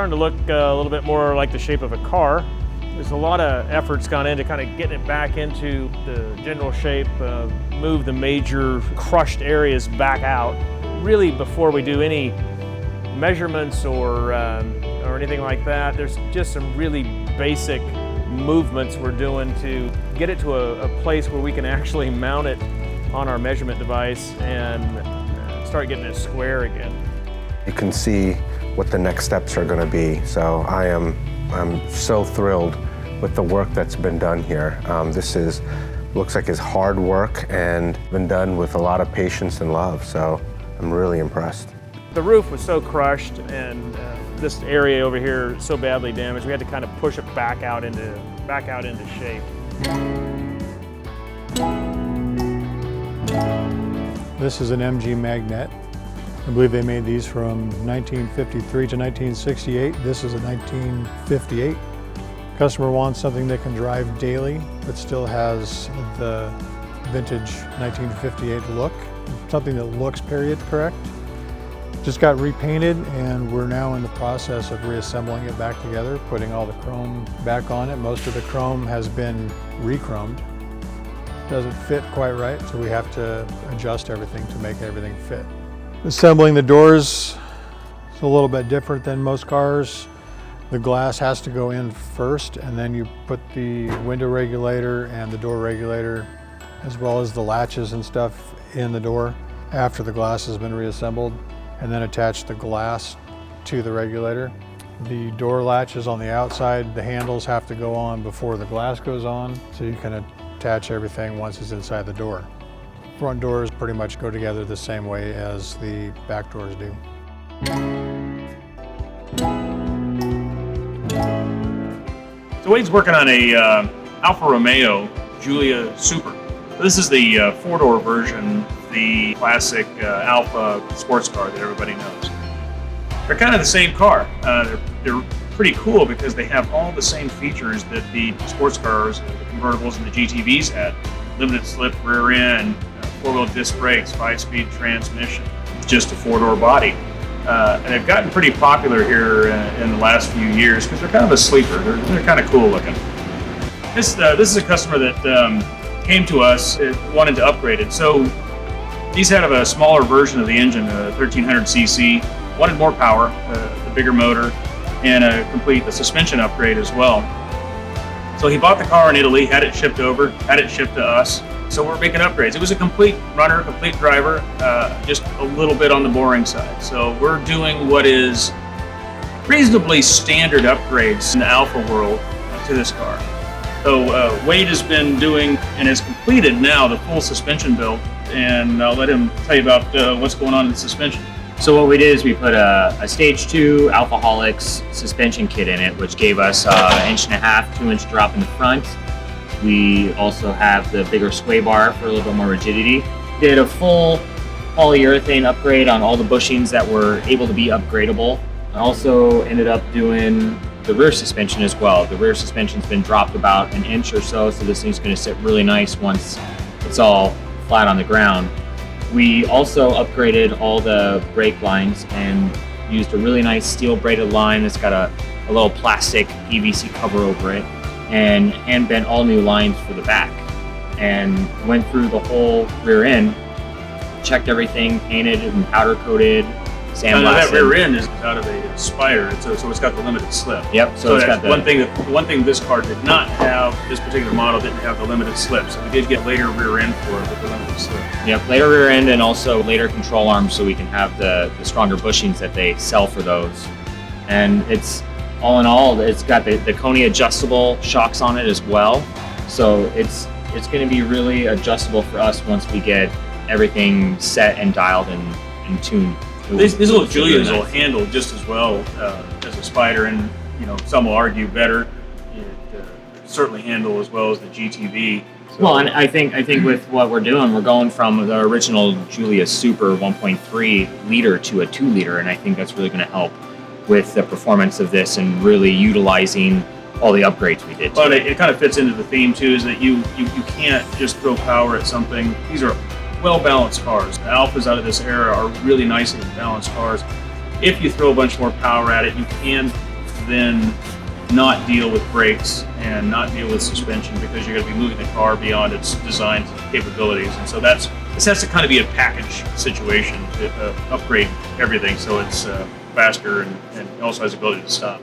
starting to look a little bit more like the shape of a car. There's a lot of efforts gone into kind of getting it back into the general shape, move the major crushed areas back out. Really, before we do any measurements or anything like that, there's just some really basic movements we're doing to get it to a place where we can actually mount it on our measurement device and start getting it square again. You can see what the next steps are going to be, so I'm so thrilled with the work that's been done here. Looks like it's hard work and been done with a lot of patience and love, so I'm really impressed. The roof was so crushed and this area over here so badly damaged, we had to kind of push it back out into shape. This is an MG Magnette. I believe they made these from 1953 to 1968. This is a 1958. Customer wants something they can drive daily, but still has the vintage 1958 look. Something that looks period correct. Just got repainted and we're now in the process of reassembling it back together, putting all the chrome back on it. Most of the chrome has been re-chromed. Doesn't fit quite right, so we have to adjust everything to make everything fit. Assembling the doors is a little bit different than most cars. The glass has to go in first, and then you put the window regulator and the door regulator, as well as the latches and stuff in the door after the glass has been reassembled, and then attach the glass to the regulator. The door latches on the outside, the handles have to go on before the glass goes on, so you can attach everything once it's inside the door. Front doors pretty much go together the same way as the back doors do. So Wade's working on a Alfa Romeo Giulia Super. This is the four-door version, the classic Alfa sports car that everybody knows. They're kind of the same car. They're pretty cool because they have all the same features that the sports cars, the convertibles and the GTVs had. Limited slip rear end, four-wheel disc brakes, 5-speed transmission, just a four-door body. And they've gotten pretty popular here in the last few years because they're kind of a sleeper. They're kind of cool looking. This is a customer that came to us, wanted to upgrade it. So he's had a smaller version of the engine, a 1300cc, wanted more power, a bigger motor, and a suspension upgrade as well. So he bought the car in Italy, had it shipped over, had it shipped to us. So we're making upgrades. It was a complete runner, complete driver, just a little bit on the boring side. So we're doing what is reasonably standard upgrades in the Alfa world to this car. So Wade has been doing and has completed now the full suspension build, and I'll let him tell you about what's going on in the suspension. So what we did is we put a stage 2 Alfaholics suspension kit in it, which gave us an 1.5 to 2 inch drop in the front. We also have the bigger sway bar for a little bit more rigidity. Did a full polyurethane upgrade on all the bushings that were able to be upgradable. I also ended up doing the rear suspension as well. The rear suspension's been dropped about an inch or so this thing's going to sit really nice once it's all flat on the ground. We also upgraded all the brake lines and used a really nice steel braided line that's got a little plastic PVC cover over it, and hand bent all new lines for the back, and went through the whole rear end, checked everything, painted and powder coated, sandblasted. That rear end is out of a Spire, so it's got the limited slip. Yep. So it's got the one thing this car did not have. This particular model didn't have the limited slip, so we did get later rear end for it with the limited slip. Yep, later rear end and also later control arms, so we can have the stronger bushings that they sell for those. And it's all in all, it's got the Kony adjustable shocks on it as well, so it's going to be really adjustable for us once we get everything set and dialed and tuned. These little Giulias will handle just as well as a Spider, and some will argue better. It certainly handle as well as the GTV. So. Well, and I think with what we're doing, we're going from the original Giulia Super 1.3 liter to a 2 liter, and I think that's really going to help with the performance of this and really utilizing all the upgrades we did. But it kind of fits into the theme too, is that you can't just throw power at something. These are well-balanced cars. The Alfas out of this era are really nicely balanced cars. If you throw a bunch more power at it, you can then not deal with brakes and not deal with suspension because you're going to be moving the car beyond its design capabilities. And so this has to kind of be a package situation to upgrade everything so it's faster and also has the ability to stop.